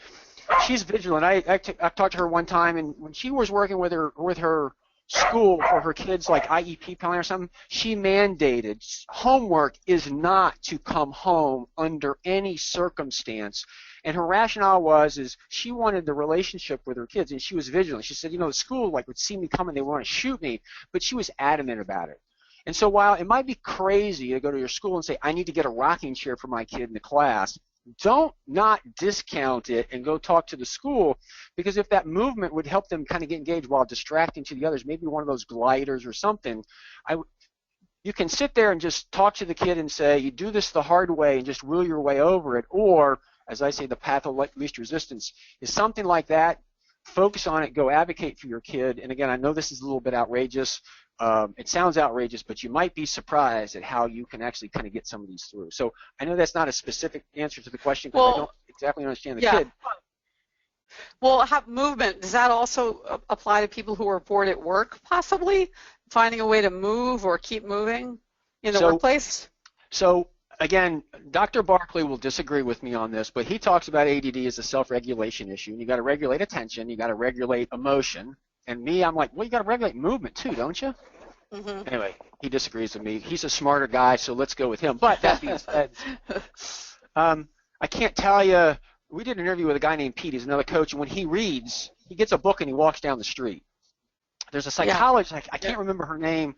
She's vigilant. I talked to her one time, and when she was working with her school for her kids, like IEP planning or something, she mandated homework is not to come home under any circumstance. And her rationale is she wanted the relationship with her kids, and she was vigilant. She said, the school would see me coming, they want to shoot me, but she was adamant about it. And so while it might be crazy to go to your school and say, I need to get a rocking chair for my kid in the class, don't not discount it and go talk to the school, because if that movement would help them kind of get engaged while distracting to the others, maybe one of those gliders or something, you can sit there and just talk to the kid and say, you do this the hard way and just will your way over it, or, as I say, the path of least resistance is something like that. Focus on it, go advocate for your kid. And again, I know this is a little bit outrageous. It sounds outrageous, but you might be surprised at how you can actually kind of get some of these through. So I know that's not a specific answer to the question because I don't exactly understand the kid. Well, movement, does that also apply to people who are bored at work, possibly? Finding a way to move or keep moving in the workplace? So, again, Dr. Barkley will disagree with me on this, but he talks about ADD as a self-regulation issue. And you got to regulate attention, you got to regulate emotion. And me, I'm like, well, you got to regulate movement too, don't you? Mm-hmm. Anyway, he disagrees with me. He's a smarter guy, so let's go with him. But that being said, I can't tell you, we did an interview with a guy named Pete. He's another coach, and when he reads, he gets a book and he walks down the street. There's a psychologist, I can't remember her name,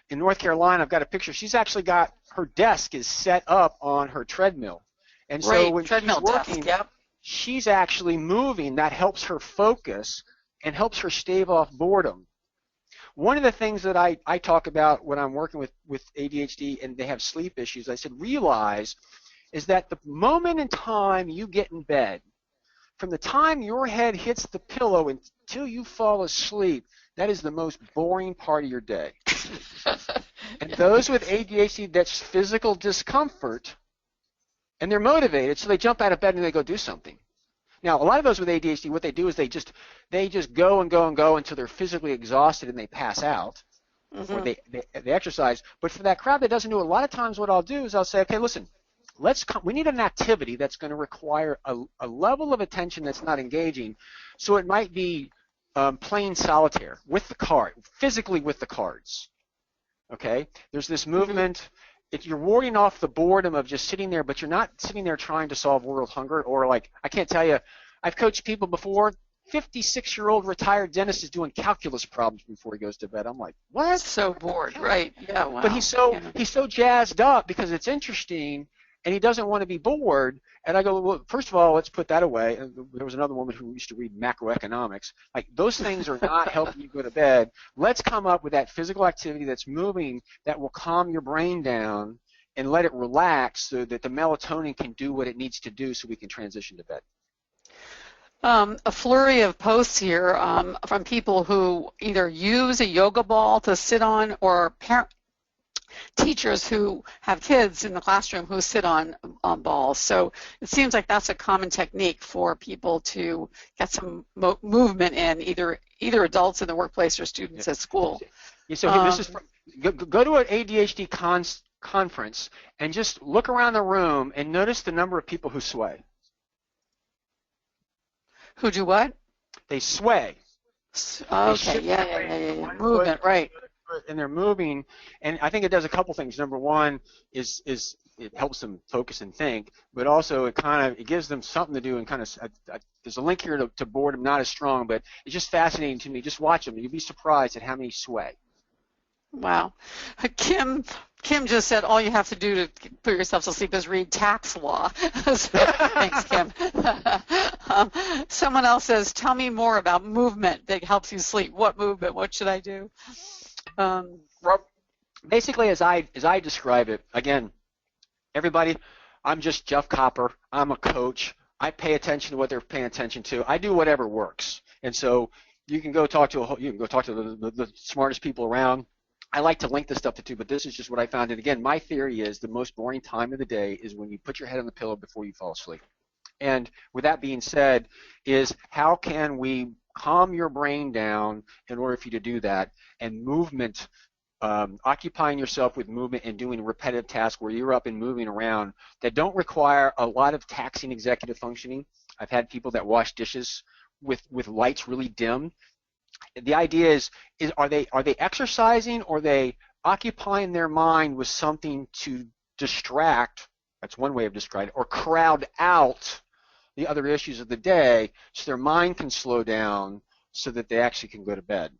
in North Carolina. I've got a picture. She's actually got, her desk is set up on her treadmill. And so when she's working, she's actually moving. That helps her focus and helps her stave off boredom. One of the things that I talk about when I'm working with ADHD and they have sleep issues, I said, realize is that the moment in time you get in bed, from the time your head hits the pillow until you fall asleep, that is the most boring part of your day. And those with ADHD, that's physical discomfort, and they're motivated, so they jump out of bed and they go do something. Now, a lot of those with ADHD, what they do is they just go and go and go until they're physically exhausted and they pass out, or they exercise. But for that crowd that doesn't do it, a lot of times what I'll do is I'll say, okay, listen, we need an activity that's going to require a level of attention that's not engaging. So it might be playing solitaire with the card, physically with the cards. Okay? There's this movement. If you're warding off the boredom of just sitting there, but you're not sitting there trying to solve world hunger, or like, I can't tell you, I've coached people before, 56-year-old retired dentist is doing calculus problems before he goes to bed. I'm like, what? So bored, right? Yeah, wow. But he's so jazzed up because it's interesting, and he doesn't want to be bored. And I go, well, first of all, let's put that away. And there was another woman who used to read macroeconomics. Like, those things are not helping you go to bed. Let's come up with that physical activity that's moving that will calm your brain down and let it relax so that the melatonin can do what it needs to do so we can transition to bed. A flurry of posts here from people who either use a yoga ball to sit on, or teachers who have kids in the classroom who sit on balls. So it seems like that's a common technique for people to get some movement in, either adults in the workplace or students at school. Yeah, so this is go to an ADHD conference and just look around the room and notice the number of people who sway. Who do what? They sway. Okay, yeah. Movement, right. And they're moving, and I think it does a couple things. Number one is it helps them focus and think, but also it gives them something to do, and there's a link here to boredom, not as strong, but it's just fascinating to me. Just watch them. You'll be surprised at how many sway. Wow. Kim just said all you have to do to put yourself to sleep is read tax law. Thanks, Kim. Someone else says, tell me more about movement that helps you sleep. What movement? What should I do? Basically, as I describe it, again, everybody, I'm just Jeff Copper. I'm a coach. I pay attention to what they're paying attention to. I do whatever works. And so you can go talk to the smartest people around. I like to link this stuff to too, but this is just what I found. And again, my theory is the most boring time of the day is when you put your head on the pillow before you fall asleep. And with that being said, is how can we calm your brain down in order for you to do that? And movement occupying yourself with movement and doing repetitive tasks where you're up and moving around that don't require a lot of taxing executive functioning. I've had people that wash dishes with lights really dim. The idea is are they exercising, or are they occupying their mind with something to distract? That's one way of describing it, or crowd out the other issues of the day so their mind can slow down so that they actually can go to bed.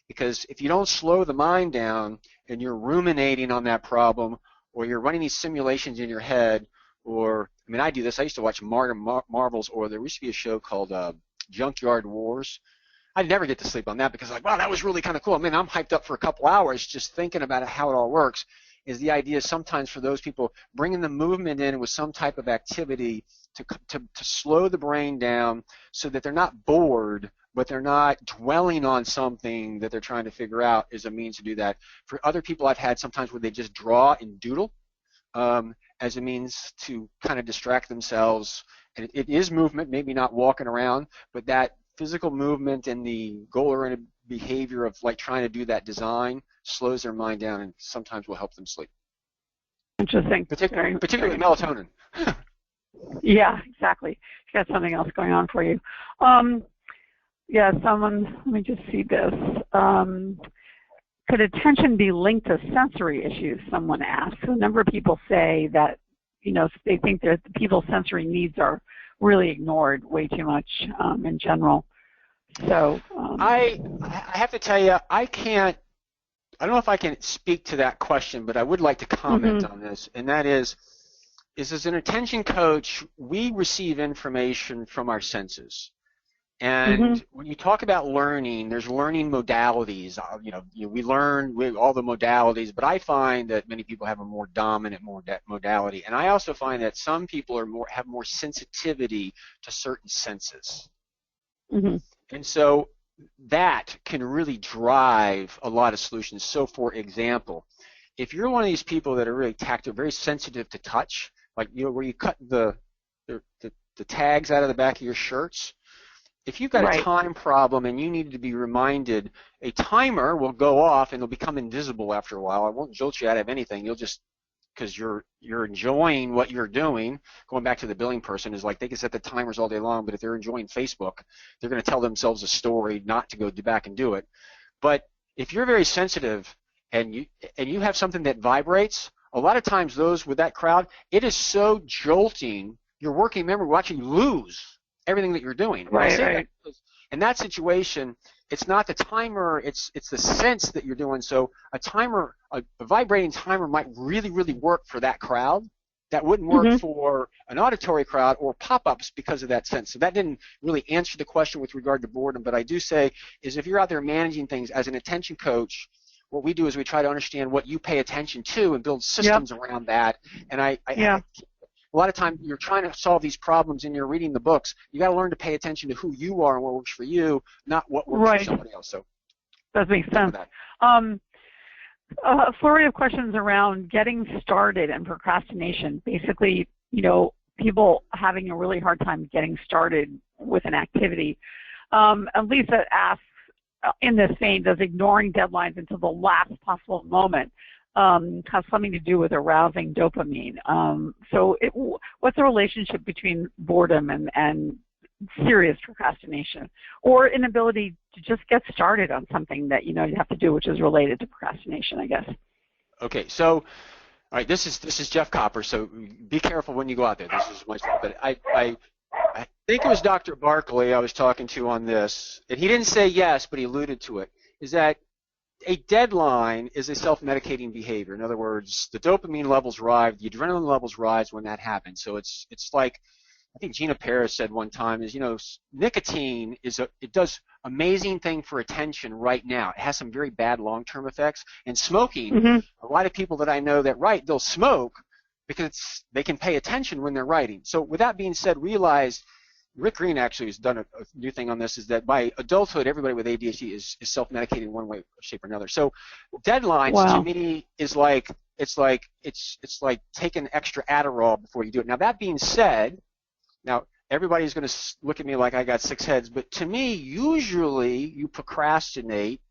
Because if you don't slow the mind down and you're ruminating on that problem, or you're running these simulations in your head, or, I mean, I do this. I used to watch Marvels, or there used to be a show called Junkyard Wars. I'd never get to sleep on that because, like, wow, that was really kind of cool. I mean, I'm hyped up for a couple hours just thinking about how it all works. Is the idea sometimes for those people bringing the movement in with some type of activity to slow the brain down so that they're not bored, but they're not dwelling on something that they're trying to figure out, is a means to do that. For other people, I've had sometimes where they just draw and doodle as a means to kind of distract themselves. And it is movement, maybe not walking around, but that physical movement and the goal-oriented behavior of like trying to do that design slows their mind down and sometimes will help them sleep. Interesting. Particularly melatonin. Yeah, exactly. You got something else going on for you. Yeah, let me just see this. Could attention be linked to sensory issues, someone asked. A number of people say that, they think that people's sensory needs are really ignored way too much in general. So I have to tell you, I don't know if I can speak to that question, but I would like to comment on this, and that is as an attention coach, we receive information from our senses. And when you talk about learning, there's learning modalities. We learn with all the modalities, but I find that many people have a more dominant modality. And I also find that some people have more sensitivity to certain senses. And so that can really drive a lot of solutions. So, for example, if you're one of these people that are really tactile, very sensitive to touch, like where you cut the tags out of the back of your shirts, if you've got a time problem and you need to be reminded, a timer will go off and it'll become invisible after a while. It won't jolt you out of anything. You'll just, because you're enjoying what you're doing. Going back to the billing person, is like they can set the timers all day long, but if they're enjoying Facebook, they're going to tell themselves a story not to go back and do it. But if you're very sensitive and you have something that vibrates, a lot of times those with that crowd, it is so jolting. Your working memory will actually lose everything that you're doing. Right. In that situation, it's not the timer, it's the sense that you're doing. So a vibrating timer might really, really work for that crowd. That wouldn't work for an auditory crowd or pop-ups because of that sense. So that didn't really answer the question with regard to boredom, but I do say is if you're out there managing things as an attention coach, what we do is we try to understand what you pay attention to and build systems around that. And a lot of times you're trying to solve these problems and you're reading the books. You got to learn to pay attention to who you are and what works for you, not what works for somebody else. So that makes sense. A flurry of questions around getting started and procrastination. Basically, people having a really hard time getting started with an activity. And Lisa asks, in this vein, does ignoring deadlines until the last possible moment has something to do with arousing dopamine? What's the relationship between boredom and serious procrastination, or inability to just get started on something that you have to do, which is related to procrastination, I guess? Okay, so all right, this is Jeff Copper. So be careful when you go out there. This is my stuff, but I think it was Dr. Barkley I was talking to on this, and he didn't say yes, but he alluded to it. Is that a deadline is a self-medicating behavior. In other words, the dopamine levels rise, the adrenaline levels rise when that happens. So it's like, I think Gina Paris said one time, is nicotine it does amazing thing for attention right now. It has some very bad long-term effects. And smoking, a lot of people that I know that write, they'll smoke because they can pay attention when they're writing. So with that being said, realize Rick Green actually has done a new thing on this, is that by adulthood, everybody with ADHD is self-medicating in one way, shape, or another. So deadlines to me is like it's like taking extra Adderall before you do it. Now that being said, now everybody's going to look at me like I got 6 heads, but to me, usually you procrastinate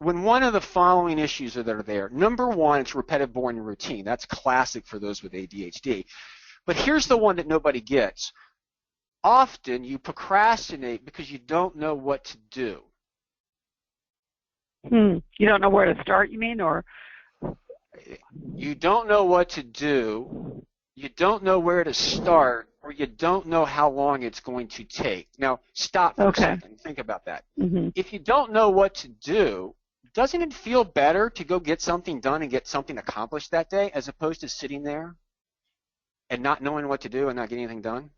when one of the following issues that are there. Number one, it's repetitive, boring, and routine. That's classic for those with ADHD. But here's the one that nobody gets. Often you procrastinate because you don't know what to do. You don't know where to start, you mean, or? You don't know what to do, you don't know where to start, or you don't know how long it's going to take. Now, stop for a second and think about that. If you don't know what to do, doesn't it feel better to go get something done and get something accomplished that day as opposed to sitting there and not knowing what to do and not getting anything done?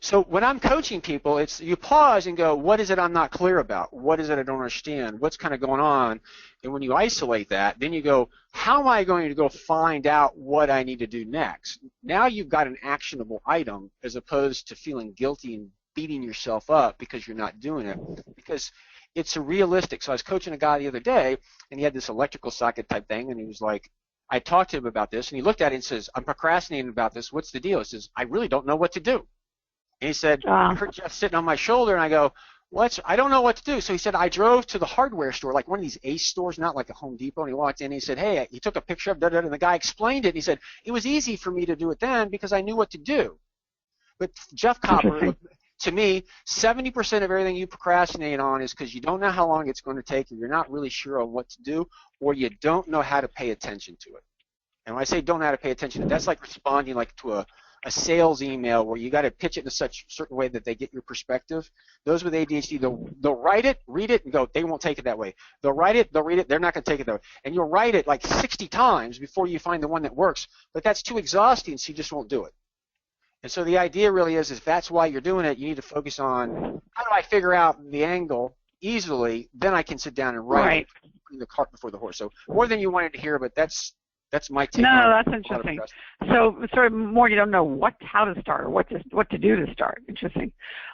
So when I'm coaching people, it's you pause and go, what is it I'm not clear about? What is it I don't understand? What's kind of going on? And when you isolate that, then you go, how am I going to go find out what I need to do next? Now you've got an actionable item as opposed to feeling guilty and beating yourself up because you're not doing it. Because it's a realistic. So I was coaching a guy the other day, and he had this electrical socket type thing, and he was like, I talked to him about this, and he looked at it and says, I'm procrastinating about this. What's the deal? He says, I really don't know what to do. And he said, I heard Jeff sitting on my shoulder, and I go, I don't know what to do. So he said, I drove to the hardware store, like one of these Ace stores, not like a Home Depot, and he walked in, and he said, hey, he took a picture of and the guy explained it, and he said, it was easy for me to do it then because I knew what to do. But Jeff Copper, to me, 70% of everything you procrastinate on is because you don't know how long it's going to take, or you're not really sure on what to do, or you don't know how to pay attention to it. And when I say don't know how to pay attention to it, that's like responding like to a sales email where you got to pitch it in a certain way that they get your perspective. Those with ADHD, they'll write it, read it, and go, they won't take it that way. They'll write it, they'll read it, they're not going to take it that way. And you'll write it like 60 times before you find the one that works, but that's too exhausting, so you just won't do it. And so the idea really is if that's why you're doing it, you need to focus on how do I figure out the angle easily, then I can sit down and write it, putting the cart before the horse. So more than you wanted to hear, but that's my take. No, that's interesting. So, sorry, more you don't know how to start, or what to do to start. Interesting.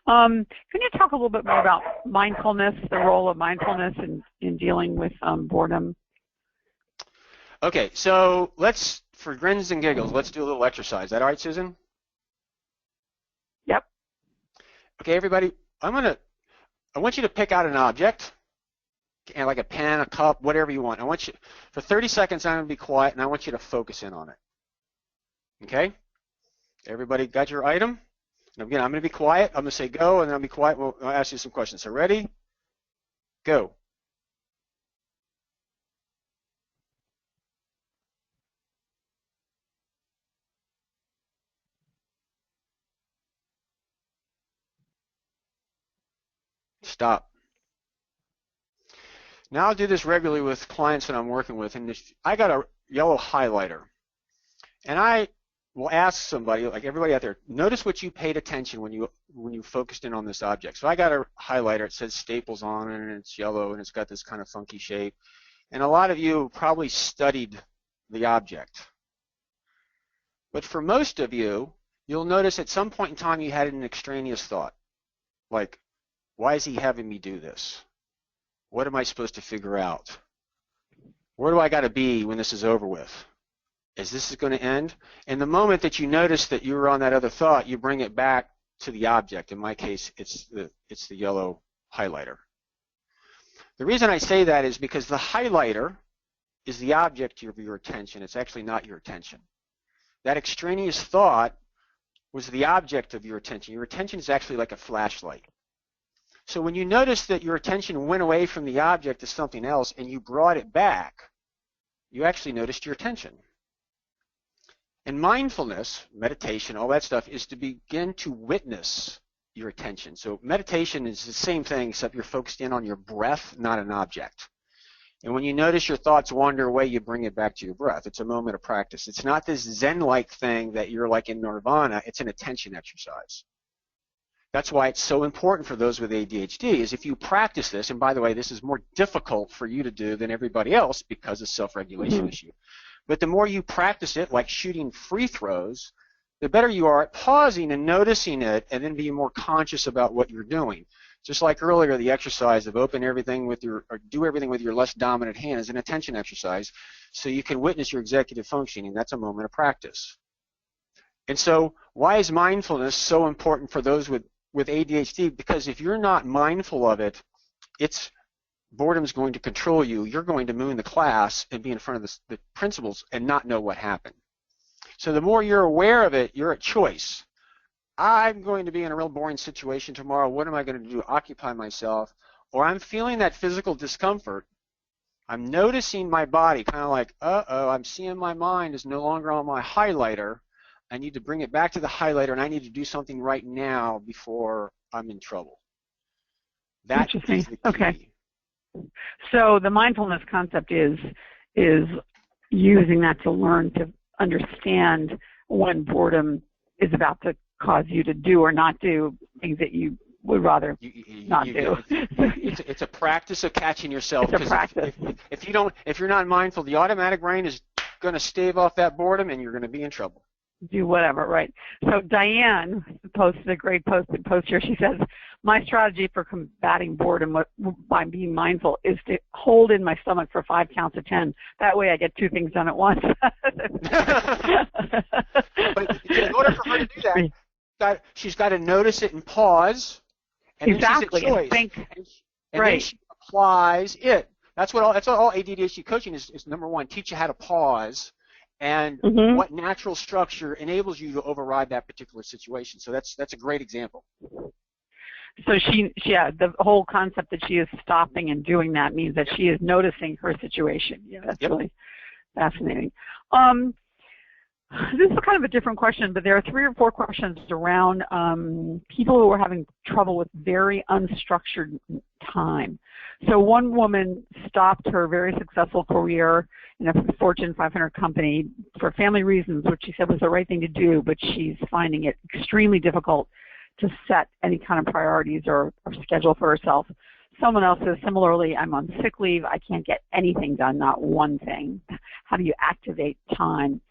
Can you talk a little bit more about mindfulness, the role of mindfulness in dealing with boredom? Okay, so for grins and giggles, let's do a little exercise. Is that all right, Susan? Yep. Okay, everybody, I want you to pick out an object. And like a pen, a cup, whatever you want. I want you, for 30 seconds, I'm going to be quiet, and I want you to focus in on it. Okay? Everybody got your item? And again, I'm going to be quiet. I'm going to say go, and then I'll be quiet. I'll ask you some questions. So ready? Go. Stop. Now I'll do this regularly with clients that I'm working with, and I got a yellow highlighter, and I will ask somebody, like everybody out there, notice what you paid attention when you focused in on this object. So I got a highlighter, it says Staples on it, and it's yellow, and it's got this kind of funky shape, and a lot of you probably studied the object. But for most of you, you'll notice at some point in time you had an extraneous thought, like, why is he having me do this? What am I supposed to figure out? Where do I got to be when this is over with? Is this going to end? And the moment that you notice that you were on that other thought, you bring it back to the object. In my case, it's the yellow highlighter. The reason I say that is because the highlighter is the object of your attention. It's actually not your attention. That extraneous thought was the object of your attention. Your attention is actually like a flashlight. So when you notice that your attention went away from the object to something else and you brought it back, you actually noticed your attention. And mindfulness, meditation, all that stuff is to begin to witness your attention. So meditation is the same thing except you're focused in on your breath, not an object. And when you notice your thoughts wander away, you bring it back to your breath. It's a moment of practice. It's not this Zen-like thing that you're like in nirvana. It's an attention exercise. That's why it's so important for those with ADHD is if you practice this, and by the way, this is more difficult for you to do than everybody else because of self-regulation issue. But the more you practice it, like shooting free throws, the better you are at pausing and noticing it and then being more conscious about what you're doing. Just like earlier, the exercise of do everything with your less dominant hand is an attention exercise so you can witness your executive functioning. That's a moment of practice. And so why is mindfulness so important for those with ADHD? Because if you're not mindful of it, it's boredom's going to control you. You're going to moon the class and be in front of the principals and not know what happened. So the more you're aware of it, you're at choice. I'm going to be in a real boring situation tomorrow. What am I going to do to occupy myself? Or I'm feeling that physical discomfort. I'm noticing my body, kind of like, uh-oh, I'm seeing my mind is no longer on my highlighter. I need to bring it back to the highlighter, and I need to do something right now before I'm in trouble. That is the key. Okay. So the mindfulness concept is using that to learn to understand when boredom is about to cause you to do or not do things that you would rather not do. It's a practice of catching yourself. It's a practice. If you're not mindful, the automatic brain is going to stave off that boredom, and you're going to be in trouble. Do whatever, right? So Diane posted a great post here. She says, my strategy for combating boredom by being mindful is to hold in my stomach for 5 counts of 10. That way I get 2 things done at once. But in order for her to do that, she's got to notice it and pause. And exactly. Then she's at choice. And then she applies it. That's what all ADHD coaching is number one, teach you how to pause. And what natural structure enables you to override that particular situation. So that's a great example. So the whole concept that she is stopping and doing that means that she is noticing her situation. Yeah, that's really fascinating. This is kind of a different question, but there are 3 or 4 questions around people who are having trouble with very unstructured time. So one woman stopped her very successful career in a Fortune 500 company for family reasons, which she said was the right thing to do, but she's finding it extremely difficult to set any kind of priorities or schedule for herself. Someone else says, similarly, I'm on sick leave. I can't get anything done, not one thing. How do you activate time?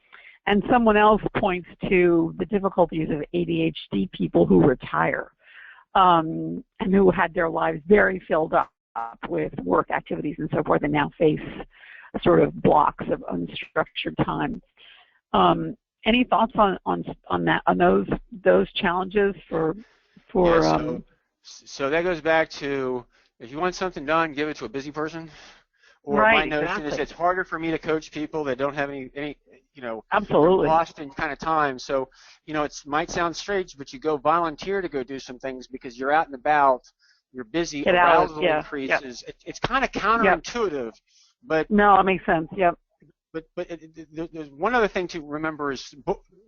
And someone else points to the difficulties of ADHD people who retire and who had their lives very filled up with work activities and so forth and now face sort of blocks of unstructured time. Any thoughts on those challenges for so that goes back to, if you want something done, give it to a busy person. Or right, my notion is it's harder for me to coach people that don't have any absolutely lost in kind of time. So, it might sound strange, but you go volunteer to go do some things because you're out and about, you're busy, arousal increases. Yep. It's kind of counterintuitive, but no, it makes sense. Yep. But there's one other thing to remember is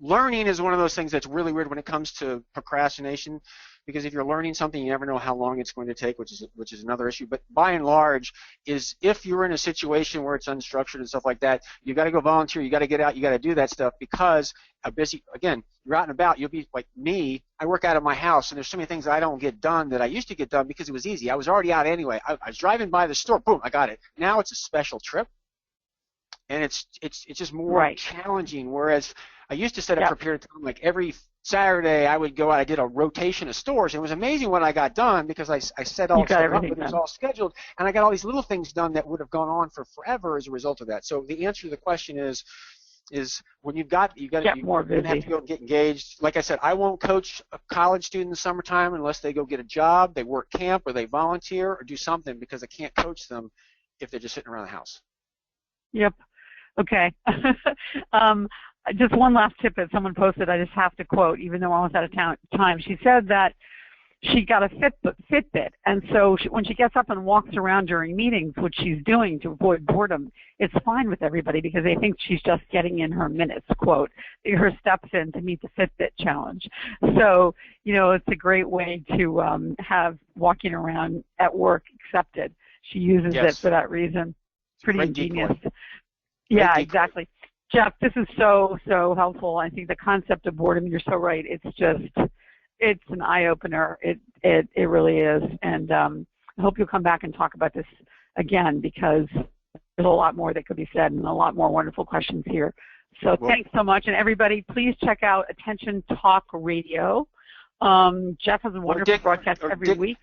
learning is one of those things that's really weird when it comes to procrastination, because if you're learning something, you never know how long it's going to take, which is another issue. But by and large, is if you're in a situation where it's unstructured and stuff like that, you got to go volunteer, you got to get out, you got to do that stuff, because you're out and about. You'll be like me. I work out of my house, and there's so many things I don't get done that I used to get done because it was easy. I was already out anyway. I was driving by the store, boom, I got it. Now it's a special trip. And it's just more challenging. Whereas I used to set up for a period of time, like every Saturday I would go out. I did a rotation of stores. And it was amazing what I got done because I set all stuff up, but it was all scheduled, and I got all these little things done that would have gone on for forever as a result of that. So the answer to the question is when you have to go get engaged. Like I said, I won't coach a college student in the summertime unless they go get a job, they work camp, or they volunteer or do something, because I can't coach them if they're just sitting around the house. Yep. Okay. Just one last tip that someone posted, I just have to quote, even though we're almost out of time. She said that she got a Fitbit, and so when she gets up and walks around during meetings, which she's doing to avoid boredom, it's fine with everybody because they think she's just getting in her minutes, quote, her steps in to meet the Fitbit challenge. So, it's a great way to have walking around at work accepted. She uses it for that reason. Pretty ingenious. Yeah, exactly. Jeff, this is so helpful. I think the concept of boredom, you're so right. It's an eye-opener. It really is. And I hope you'll come back and talk about this again, because there's a lot more that could be said and a lot more wonderful questions here. So thanks so much. And everybody, please check out Attention Talk Radio. Jeff has a wonderful broadcast every week.